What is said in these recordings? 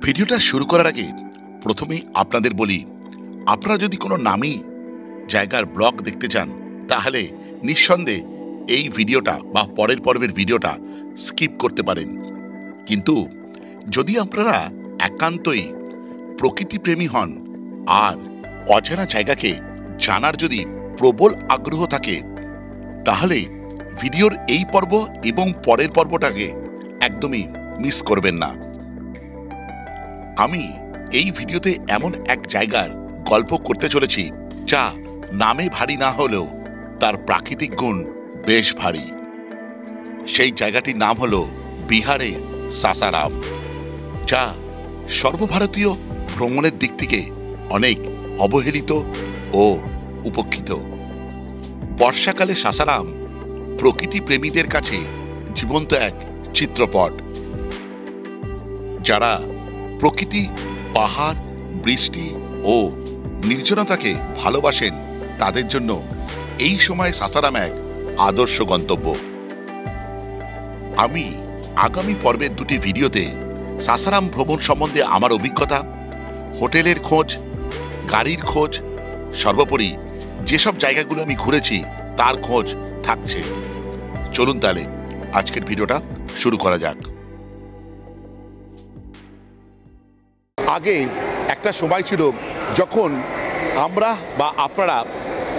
ভিডিওটা শুরু করার আগে প্রথমেই আপনাদের বলি, আপনারা যদি কোনো নামী জায়গার ব্লগ দেখতে চান তাহলে নিঃসন্দেহে এই ভিডিওটা বা পরের পর্বের ভিডিওটা স্কিপ করতে পারেন। কিন্তু যদি আপনারা একান্তই প্রকৃতিপ্রেমী হন আর অজানা জায়গাকে জানার যদি প্রবল আগ্রহ থাকে তাহলে ভিডিওর এই পর্ব এবং পরের পর্বটাকে একদমই মিস করবেন না। আমি এই ভিডিওতে এমন এক জায়গার গল্প করতে চলেছি যা নামে ভারী না হলেও তার প্রাকৃতিক গুণ বেশ ভারী। সেই জায়গাটির নাম হলো বিহারের সাসারাম, যা সর্বভারতীয় ভ্রমণের দিক থেকে অনেক অবহেলিত ও উপেক্ষিত। বর্ষাকালে সাসারাম প্রকৃতি প্রেমীদের কাছে জীবন্ত এক চিত্রপট। যারা প্রকৃতি, পাহাড়, বৃষ্টি ও নির্জনতাকে ভালোবাসেন তাদের জন্য এই সময় সাসারাম এক আদর্শ গন্তব্য। আমি আগামী পর্বের দুটি ভিডিওতে সাসারাম ভ্রমণ সম্বন্ধে আমার অভিজ্ঞতা, হোটেলের খোঁজ, গাড়ির খোঁজ, সর্বোপরি যেসব জায়গাগুলো আমি ঘুরেছি তার খোঁজ থাকছে। চলুন তাহলে আজকের ভিডিওটা শুরু করা যাক। আগে একটা সময় ছিল যখন আমরা বা আপনারা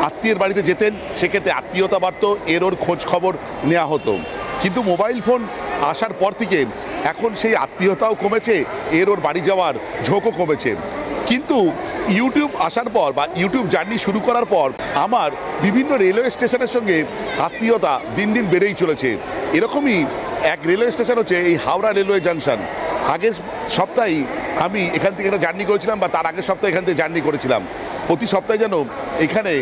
আত্মীয়ের বাড়িতে যেতেন, সেক্ষেত্রে আত্মীয়তা বাড়তো, এর ওর খোঁজ খবর নেওয়া হতো। কিন্তু মোবাইল ফোন আসার পর থেকে এখন সেই আত্মীয়তাও কমেছে, এর ওর বাড়ি যাওয়ার ঝোঁকও কমেছে। কিন্তু ইউটিউব আসার পর বা ইউটিউব জার্নি শুরু করার পর আমার বিভিন্ন রেলওয়ে স্টেশনের সঙ্গে আত্মীয়তা দিন দিন বেড়েই চলেছে। এরকমই এক রেলওয়ে স্টেশন হচ্ছে এই হাওড়া রেলওয়ে জাংশন। আগের সপ্তাহে আমি এখান থেকে একটা জার্নি করেছিলাম, বা তার আগের সপ্তাহে এখান থেকে জার্নি করেছিলাম। প্রতি সপ্তাহে যেন এখানে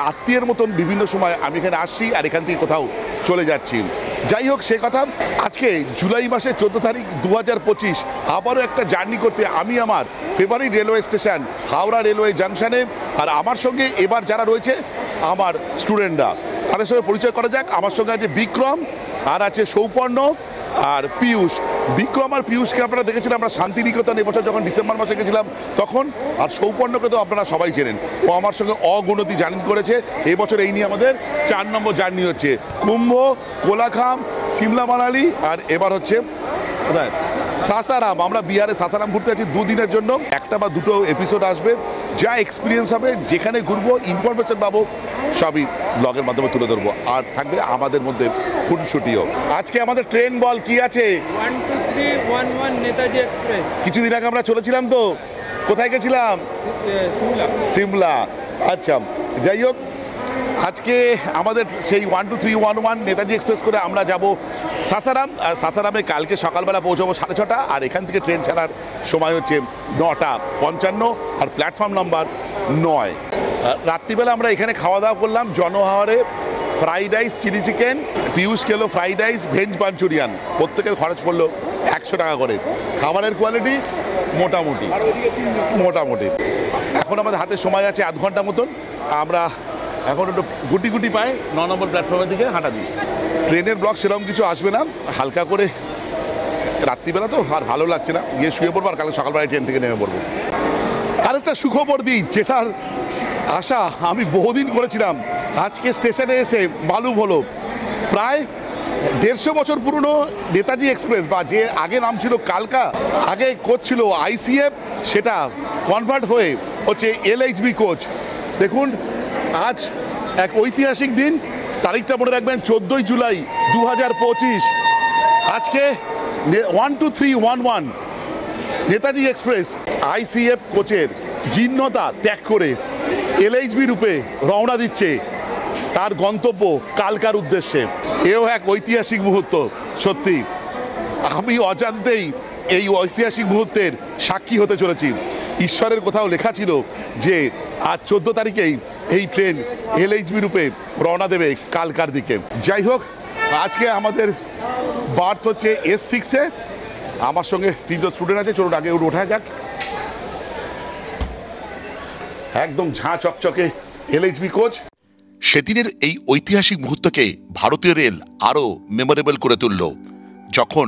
আত্মীয়ের মতন বিভিন্ন সময় আমি এখানে আসছি আর এখান থেকে কোথাও চলে যাচ্ছি। যাই হোক, সে কথা আজকে জুলাই মাসের 14 তারিখ 2025 আবারও একটা জার্নি করতে আমি আমার favourite railway station Howrah railway জাংশনে। আর আমার সঙ্গে এবার যারা রয়েছে আমার স্টুডেন্টরা, তাদের সঙ্গে পরিচয় করা যাক। আমার সঙ্গে আছে বিক্রম, আর আছে সৌপর্ণ আর পীয়ূষ। বিক্রম আর পীয়ূষকে আপনারা দেখেছিলেন আমরা শান্তিনিকেতন এবছর যখন ডিসেম্বর মাসে গেছিলাম তখন। আর সৌপর্ণকে তো আপনারা সবাই চেনেন, ও আমার সঙ্গে অগুণতি জার্নি করেছে। এবছর এই নিয়ে আমাদের 4 নম্বর জার্নি হচ্ছে কুম্ভ, কোলাখাম, সিমলা মানালি, আর এবার হচ্ছে কোথায় সাসারাম। আমরা বিহারে সাসারাম ঘুরতে আছি 2 দিনের জন্য। একটা বা দুটো এপিসোড আসবে, যা এক্সপিরিয়েন্স হবে, যেখানে ঘুরবো ইনফরমেশন পাবো, সবই ব্লগের মাধ্যমে তুলে ধরবো। আর থাকবে আমাদের মধ্যে ফুটশুটিও। আজকে আমাদের ট্রেন বল কি আছে? 12311 নেতাজি এক্সপ্রেস। কিছুদিন আগে আমরা চলেছিলাম তো, কোথায় গেছিলাম? সিমলা। আচ্ছা, যাই হোক, আজকে আমাদের সেই 12311 নেতাজি এক্সপ্রেস করে আমরা যাব সাসারাম। আর সাসারামে কালকে সকালবেলা পৌঁছাবো 6:30, আর এখান থেকে ট্রেন ছাড়ার সময় হচ্ছে 9:55, আর প্ল্যাটফর্ম নাম্বার 9। রাত্রিবেলা আমরা এখানে খাওয়া দাওয়া করলাম জনহারে, fried rice, chilli chicken. Piyush খেলো ফ্রাইড রাইস, ভেজ মাঞ্চুরিয়ান। প্রত্যেকের খরচ পড়লো 100 টাকা করে। খাবারের কোয়ালিটি মোটামুটি। এখন আমাদের হাতে সময় আছে আধ ঘন্টা মতন। আমরা এখন একটু গুটি গুটি পাই 9 নম্বর প্ল্যাটফর্মের দিকে হাঁটা দিই। ট্রেনের ব্লগ সেরকম কিছু আসবে না, হালকা করে রাত্রিবেলা তো আর ভালো লাগছে না, গিয়ে শুয়ে পড়বো, আর কালকে সকালবেলায় ট্রেন থেকে নেমে পড়বো। আরেকটা সুখবর দিই, যেটার আশা আমি বহুদিন করেছিলাম, আজকে স্টেশনে এসে মালুম হলো প্রায় 150 বছর পুরনো নেতাজি এক্সপ্রেস, বা যে আগে নাম ছিল কালকা, আগে কোচ ছিল ICF, সেটা কনভার্ট হয়ে হচ্ছে LHB কোচ। দেখুন, আজ এক ঐতিহাসিক দিন, তারিখটা মনে রাখবেন 14 জুলাই 2025। আজকে 12311 নেতাজি এক্সপ্রেস ICF কোচের জীর্ণতা ত্যাগ করে LHB রূপে রওনা দিচ্ছে তার গন্তব্য কালকার উদ্দেশ্যে। এও এক ঐতিহাসিক মুহূর্ত। সত্যি আমি অজান্তেই এই ঐতিহাসিক মুহূর্তের সাক্ষী হতে চলেছি। ঈশ্বরের কোথাও লেখা ছিল যে আজ 14 তারিখেই এই ট্রেন LHB রূপে রওনা দেবে কালকার দিকে। যাই হোক, আজকে আমাদের বার্থ হচ্ছে S6-এ। আমার সঙ্গে 3জন স্টুডেন্ট আছে, চলুন আগে ওঠা যাক। একদম ঝাঁ চকচকে LHB কোচ। সেদিনের এই ঐতিহাসিক মুহূর্তকে ভারতীয় রেল আরও মেমোরেবল করে তুলল, যখন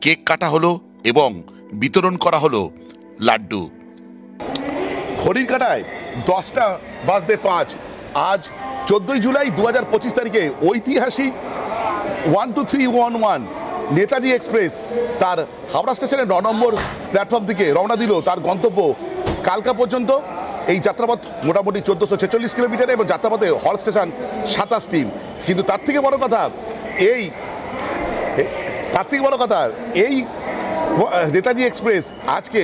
কেক কাটা হলো এবং বিতরণ করা হলো লাড্ডু। ঘড়ির কাঁটায় 10:05 আজ 14ই জুলাই 2025 তারিখে ঐতিহাসিক 12311 নেতাজি এক্সপ্রেস তার হাওড়া স্টেশনের 9 নম্বর প্ল্যাটফর্ম থেকে রওনা দিল তার গন্তব্য কালকা পর্যন্ত। এই যাত্রাপথ মোটামুটি 1446 কিলোমিটার এবং যাত্রাপথে হল স্টেশন 27টি। কিন্তু তার থেকে বড় কথা এই নেতাজি এক্সপ্রেস আজকে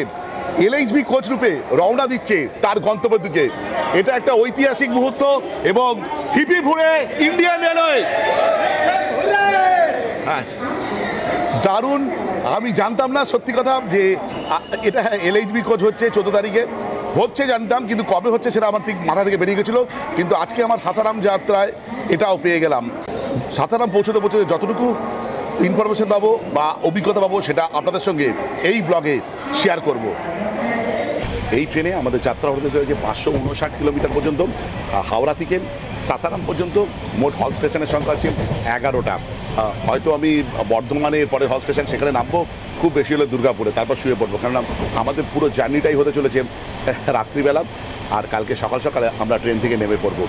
LHB কোচ রূপে রওনা দিচ্ছে তার গন্তব্যের দিকে। এটা একটা ঐতিহাসিক মুহূর্ত এবং হিপি ভুড়ে ইন্ডিয়ান রেলওয়ে দারুণ। আমি জানতাম না সত্যি কথা যে এটা LHB কোচ হচ্ছে 14 তারিখে হচ্ছে জানতাম, কিন্তু কবে হচ্ছে সেটা আমার ঠিক মাথা থেকে বেরিয়ে গেছিলো। কিন্তু আজকে আমার সাসারাম যাত্রায় এটাও পেয়ে গেলাম। সাসারাম পৌঁছতে যতটুকু ইনফরমেশন পাবো বা অভিজ্ঞতা পাবো সেটা আপনাদের সঙ্গে এই ব্লগে শেয়ার করব। এই ট্রেনে আমাদের যাত্রা হতে চলেছে 559 কিলোমিটার পর্যন্ত। হাওড়া থেকে সাসারাম পর্যন্ত মোট হল স্টেশনের সংখ্যা হচ্ছে 11টা। হয়তো আমি বর্ধমানের পরে হল স্টেশন সেখানে নামবো, খুব বেশি হলে দুর্গাপুরে, তারপর শুয়ে পড়বো, কেননা আমাদের পুরো জার্নিটাই হতে চলেছে রাত্রিবেলা। আর কালকে সকাল সকালে আমরা ট্রেন থেকে নেমে পড়বো।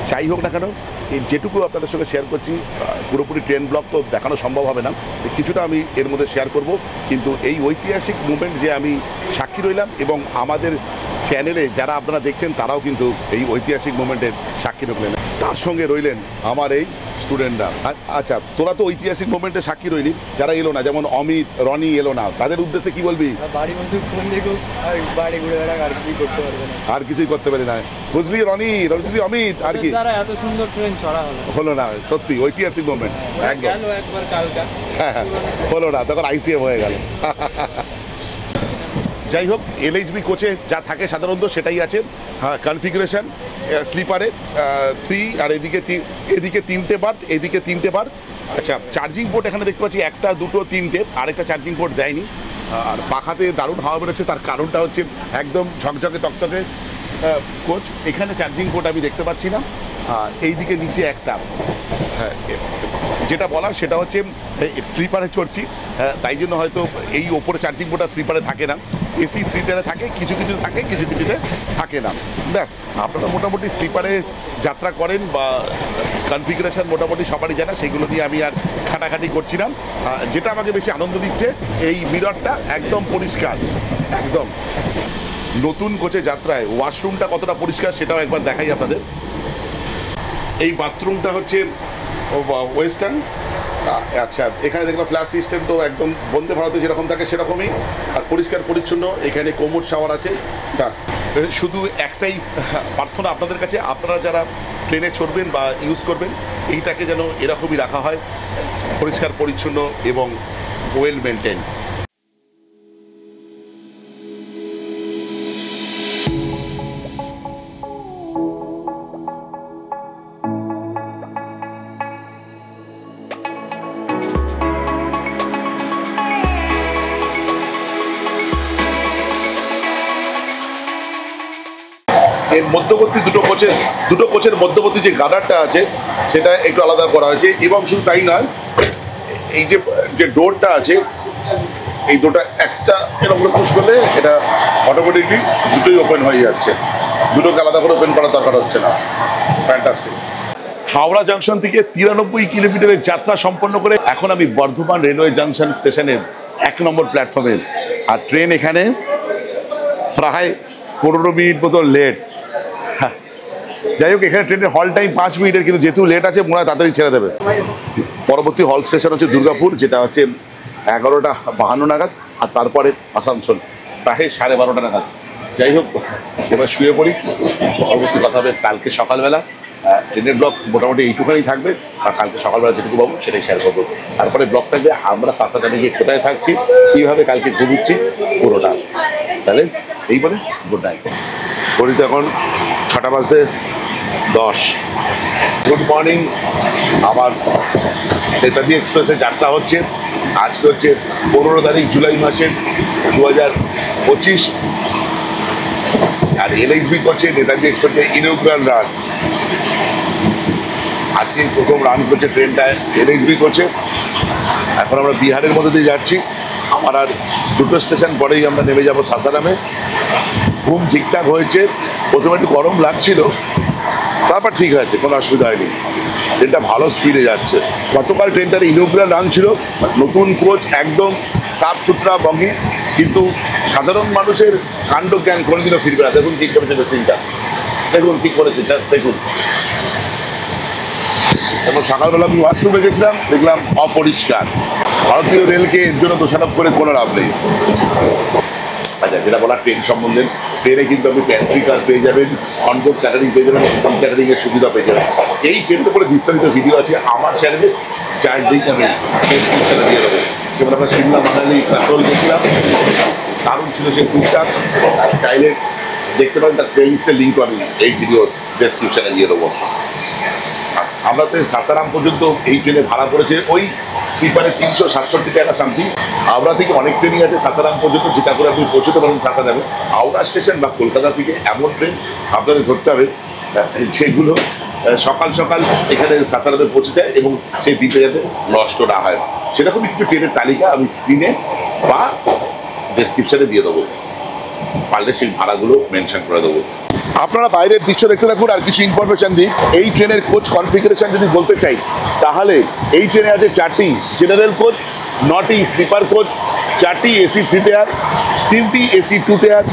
যাই হোক না কেন, যেটুকু আপনাদের সঙ্গে শেয়ার করছি পুরোপুরি ট্রেন ব্লগ তো দেখানো সম্ভব হবে না, কিছুটা আমি এর মধ্যে শেয়ার করব। কিন্তু এই ঐতিহাসিক মুভমেন্ট যে আমি সাক্ষী রইলাম এবং আমাদের চ্যানেলে যারা আপনারা দেখছেন তারাও কিন্তু এই ঐতিহাসিক মুভমেন্টের সাক্ষী রইলেন, তার সঙ্গে রইলেন আমার এই স্টুডেন্টরা। আচ্ছা, তোরা তো ঐতিহাসিক মুভমেন্টের সাক্ষী রইলি, যারা এলো না, যেমন অমিত, রনি এলো না, তাদের উদ্দেশ্যে কি বলবি? বাড়ি বসে ফোন দেখুক আর বাড়ি ঘুরে বেড়াক, আর কিছুই করতে পারবে না, আর কিছুই করতে পারি না, বুঝলি রনি, বুঝলি অমিত, আর কি এত সুন্দর ট্রেন চড়া হলো না, সত্যি ঐতিহাসিক মুভমেন্ট একদম। একবার কালকা হলো না, তখন ICF হয়ে গেল। যাই হোক, LHB কোচে যা থাকে সাধারণত সেটাই আছে। হ্যাঁ, কনফিগারেশন স্লিপারে 3 আর এদিকে 3টে বার্থ, এদিকে 3টে বার্থ। আচ্ছা, চার্জিং পোর্ট এখানে দেখতে পাচ্ছি 1, 2, 3টে, আরেকটা চার্জিং পোর্ট দেয়নি। আর পাখাতে দারুণ হাওয়া বেরোচ্ছে, তার কারণটা হচ্ছে একদম ঝকঝকে তকতকে কোচ। এখানে চার্জিং পোর্ট আমি দেখতে পাচ্ছি না। এইদিকে নিচে একটা, হ্যাঁ যেটা বলার সেটা হচ্ছে স্লিপারে চড়ছি, তাই জন্য হয়তো এই ওপরে চার্জিং পোর্টটা স্লিপারে থাকে না, AC 3 থাকে, কিছু থাকে, কিছুতে থাকে না। ব্যাস, আপনারা মোটামুটি স্লিপারে যাত্রা করেন বা কনফিগারেশন মোটামুটি সবারই জানা, সেগুলো নিয়ে আমি আর খাটাখাটি করছি না। যেটা আমাকে বেশি আনন্দ দিচ্ছে, এই মিররটা একদম পরিষ্কার, একদম নতুন কোচে যাত্রায় ওয়াশরুমটা কতটা পরিষ্কার সেটাও একবার দেখাই আপনাদের। এই বাথরুমটা হচ্ছে ওয়েস্টার্ন। আচ্ছা, এখানে দেখলাম ফ্ল্যাশ সিস্টেম, তো একদম বন্দে ভারতে যেরকম থাকে সেরকমই, আর পরিষ্কার পরিচ্ছন্ন। এখানে কোমোড শাওয়ার আছে। ব্যাস, শুধু একটাই প্রার্থনা আপনাদের কাছে, আপনারা যারা ট্রেনে চড়বেন বা ইউজ করবেন, এইটাকে যেন এরকমই রাখা হয়, পরিষ্কার পরিচ্ছন্ন এবং ওয়েল মেনটেন। এর মধ্যবর্তী দুটো কোচের মধ্যবর্তী যে গার্ডারটা আছে সেটা একটু আলাদা করা হয়েছে, এবং শুধু তাই নয়, এই যে ডোরটা আছে, এই ডোরটা একটা এরকম করে পুশ করলে এটা অটোমেটিকলি দুটোই ওপেন হয়ে যাচ্ছে, দুটোকে আলাদা করে ওপেন করার দরকার হচ্ছে না। ফ্যান্টাস্টিক। হাওড়া জাংশন থেকে 93 কিলোমিটারের যাত্রা সম্পন্ন করে এখন আমি বর্ধমান রেলওয়ে জাংশন স্টেশনের 1 নম্বর প্ল্যাটফর্মে। আর ট্রেন এখানে প্রায় 15 মিনিট মতো লেট। যাই হোক, এখানে ট্রেনের হল টাইম 5 মিনিটের, কিন্তু যেহেতু লেট আছে মনে হয় তাড়াতাড়ি ছেড়ে দেবে। পরবর্তী হল স্টেশন হচ্ছে দুর্গাপুর, যেটা হচ্ছে 11:52 নাগাদ, আর তারপরে আসানসোল প্রায় 12:30 নাগাদ। যাই হোক, এবার শুয়ে পড়ি, পরবর্তী কথা হবে কালকে সকালবেলা। ট্রেনের ব্লগ মোটামুটি এইটুখানি থাকবে, আর কালকে সকালবেলা যেটুকু পাবো সেটাই শেয়ার করবো। তারপরে ব্লগ থাকবে আমরা সাসারামে গিয়ে কোথায় থাকছি, কীভাবে কালকে ঘুরুচ্ছি পুরোটা। তাহলে এই বলে গুড নাইট। ঘড়িতে এখন 6:10। Good morning. আমার নেতাজি এক্সপ্রেসে যাত্রা হচ্ছে। আজকে হচ্ছে 15 তারিখ জুলাই মাসের 2025, আর LHB করছে নেতাজি এক্সপ্রেসের ইনঅগ্রাল রান। আজকে প্রথম রান করছে ট্রেনটা, LHB করছে। এখন আমরা বিহারের মধ্যে দিয়ে যাচ্ছি। আমার আর দুটো স্টেশন পরেই আমরা নেমে যাব সাসারামে। ঘুম ঠিকঠাক হয়েছে, প্রথমে একটু গরম লাগছিল, তারপর ঠিক আছে, কোনো অসুবিধা হয়নি। ট্রেনটা ভালো স্পিডে যাচ্ছে। গতকাল ট্রেনটার ইনগ্রাল রান ছিল, নতুন কোচ, একদম সাফ সুতরা বগি, কিন্তু সাধারণ মানুষের কাণ্ড জ্ঞান কোনোদিনও ফিরবে না। দেখুন ঠিক করেছে ট্রেনটা, দেখুন ঠিক করেছে, জাস্ট দেখুন। এবং সকালবেলা আমি ওয়াশরুমে গেছিলাম, দেখলাম অপরিষ্কার। ভারতীয় রেলকে এর জন্য দোষারোপ করে কোনো লাভ নেই। আচ্ছা, যেটা বলার ট্রেন সম্বন্ধে, ট্রেনে কিন্তু আপনি প্যান্ট্রি কার পেয়ে যাবেন, অনবোর্ড ক্যাটারিং পেয়ে যাবেন, হোম ক্যাটারিংয়ের সুবিধা পেয়ে যাবেন। এই ট্রেনের উপরে বিস্তারিত ভিডিও আছে আমার চ্যানেলে, যার লিঙ্ক আমি ডেসক্রিপশনে দিয়ে দেবো। যেমন আমরা সিমলা মানালি কাসল গেছিলাম, দারুণ ছিল সেই ট্যুরটা, চাইলে দেখতে পারেন। তার প্লেলিস্টের লিঙ্ক আমি এই ভিডিও ডেসক্রিপশনে দিয়ে দেবো। আমরা তো সাসারাম পর্যন্ত এই ট্রেনে ভাড়া পড়েছে ওই স্লিপারে 367 টাকা সামথিং। হাওড়া থেকে অনেক ট্রেনই আছে সাসারাম পর্যন্ত, যেটা করে আপনি পৌঁছতে পারেন সাসারামে। হাওড়া স্টেশন বা কলকাতা থেকে এমন ট্রেন আপনাদের ধরতে হবে সেগুলো সকাল সকাল এখানে সাসারামে পৌঁছে যায় এবং সেই দিনটা যাতে নষ্ট না হয়। সেরকম একটু ট্রেনের তালিকা আমি স্ক্রিনে বা ডেসক্রিপশনে দিয়ে দেবো, পারলে সেই ভাড়াগুলো মেনশন করে দেবো। আপনারা বাইরের দৃশ্য দেখতে থাকুন, আর কিছু ইনফরমেশন দিই। এই ট্রেনের কোচ কনফিগারেশন যদি বলতে চাই, তাহলে এই ট্রেনে আছে 4টি জেনারেল কোচ, 9টি স্লিপার কোচ, 4টি এসি 3 টায়ার, 3টি এসি 2 টায়ার,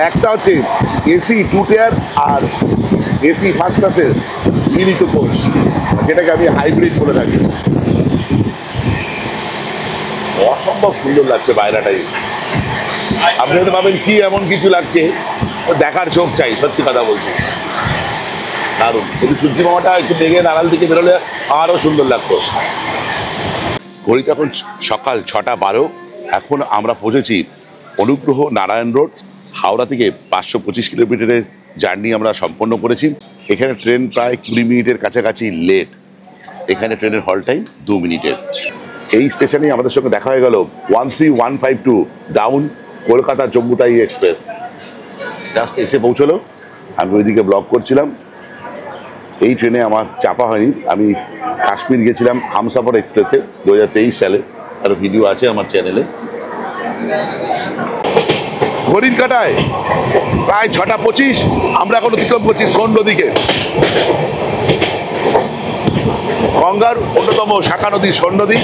একটা হচ্ছে এসি 2 টায়ার আর এসি ফার্স্ট ক্লাসের মিলিত কোচ, যেটাকে আমি হাইব্রিড বলে থাকি। অসম্ভব সুন্দর লাগছে বাইরেটাই। আপনি হয়তো ভাবেন কি এমন কিছু লাগছে, দেখার চোখ চাই, সত্যি কথা বলছি, দারুণ। কিন্তু সূর্যি মামাটা একটু মেঘের আড়াল দিকে বেরোলে আরও সুন্দর লাগতো। ঘড়িতে এখন সকাল 6:12। এখন আমরা পৌঁছেছি অনুগ্রহ নারায়ণ রোড। হাওড়া থেকে 525 কিলোমিটারের জার্নি আমরা সম্পন্ন করেছি। এখানে ট্রেন প্রায় 20 মিনিটের কাছাকাছি লেট। এখানে ট্রেনের হল টাইম 2 মিনিটের। এই স্টেশনেই আমাদের সঙ্গে দেখা হয়ে গেল 13152 ডাউন কলকাতা জম্মুতাই এক্সপ্রেস। জাস্ট এসে পৌঁছলো, আমি ওইদিকে ব্লগ করছিলাম। এই ট্রেনে আমার চাপা হয়নি, আমি কাশ্মীর গেছিলাম হামসাফর এক্সপ্রেসে 2023 সালে, আর ভিডিও আছে আমার চ্যানেলে। ঘড়ির কাঁটায় প্রায় 6:25, আমরা এখন অতিক্রম করছি সোন নদীকে। গঙ্গার অন্যতম শাখা নদী সোন নদী।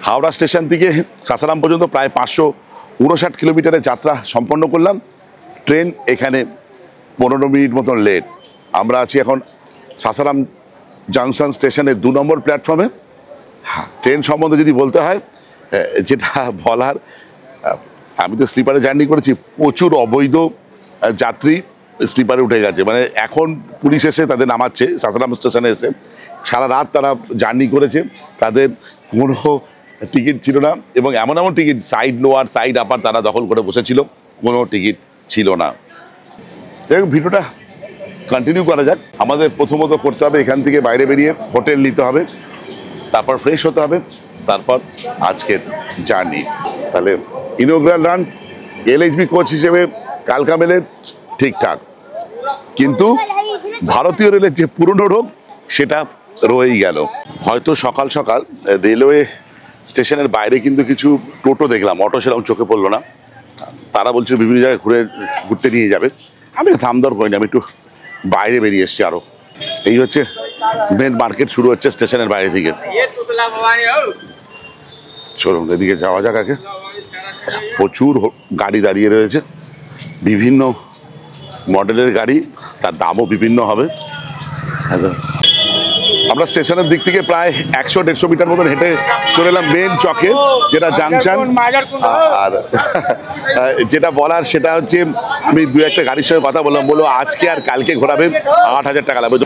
হাওড়া স্টেশন থেকে সাসারাম পর্যন্ত প্রায় 559 কিলোমিটারের যাত্রা সম্পন্ন করলাম। ট্রেন এখানে 15 মিনিট মতন লেট। আমরা আছি এখন সাসারাম জাংশন স্টেশনের 2 নম্বর প্ল্যাটফর্মে। ট্রেন সম্বন্ধে যদি বলতে হয়, যেটা বলার, আমি তো স্লিপারে জার্নি করেছি, প্রচুর অবৈধ যাত্রী স্লিপারে উঠে গেছে। মানে এখন পুলিশ এসে তাদের নামাচ্ছে সাসারাম স্টেশনে এসে। সারা রাত তারা জার্নি করেছে, তাদের কোনো টিকিট ছিল না, এবং এমন এমন টিকিট, সাইড লোয়ার সাইড আপার তারা দখল করে বসেছিল, কোনো টিকিট ছিল না। দেখুন, ভিডিওটা কন্টিনিউ করা যাক। আমাদের প্রথমত করতে হবে এখান থেকে বাইরে বেরিয়ে হোটেল নিতে হবে, তারপর ফ্রেশ হতে হবে, তারপর আজকের জার্নি। তাহলে ইনগ্রাল রান এলএইচবি কোচ হিসেবে কালকামেলের ঠিকঠাক, কিন্তু ভারতীয় রেলের যে পুরনো রোগ সেটা রয়েই গেল। হয়তো সকাল সকাল রেলওয়ে স্টেশনের বাইরে কিন্তু কিছু টোটো দেখলাম, অটো সেরকম চোখে পড়লো না। তারা বলছে বিভিন্ন জায়গায় ঘুরতে নিয়ে যাবে। আমি দাম দর করিনি, আমি একটু বাইরে বেরিয়ে এসেছি আরও। এই হচ্ছে মেন মার্কেট, শুরু হচ্ছে স্টেশনের বাইরে থেকে। চলুন এদিকে যাওয়া যাক আগে। প্রচুর গাড়ি দাঁড়িয়ে রয়েছে, বিভিন্ন মডেলের গাড়ি, তার দামও বিভিন্ন হবে। আমরা স্টেশনের দিক থেকে প্রায় 100-150 মিটার মতন হেঁটে চলে এলাম মেন চকে, যেটা জাংশন। আর যেটা বলার সেটা হচ্ছে, আমি 2-1টা গাড়ির সঙ্গে কথা বললাম, বললো আজকে আর কালকে ঘোরাবে 8,000 টাকা লাগবে।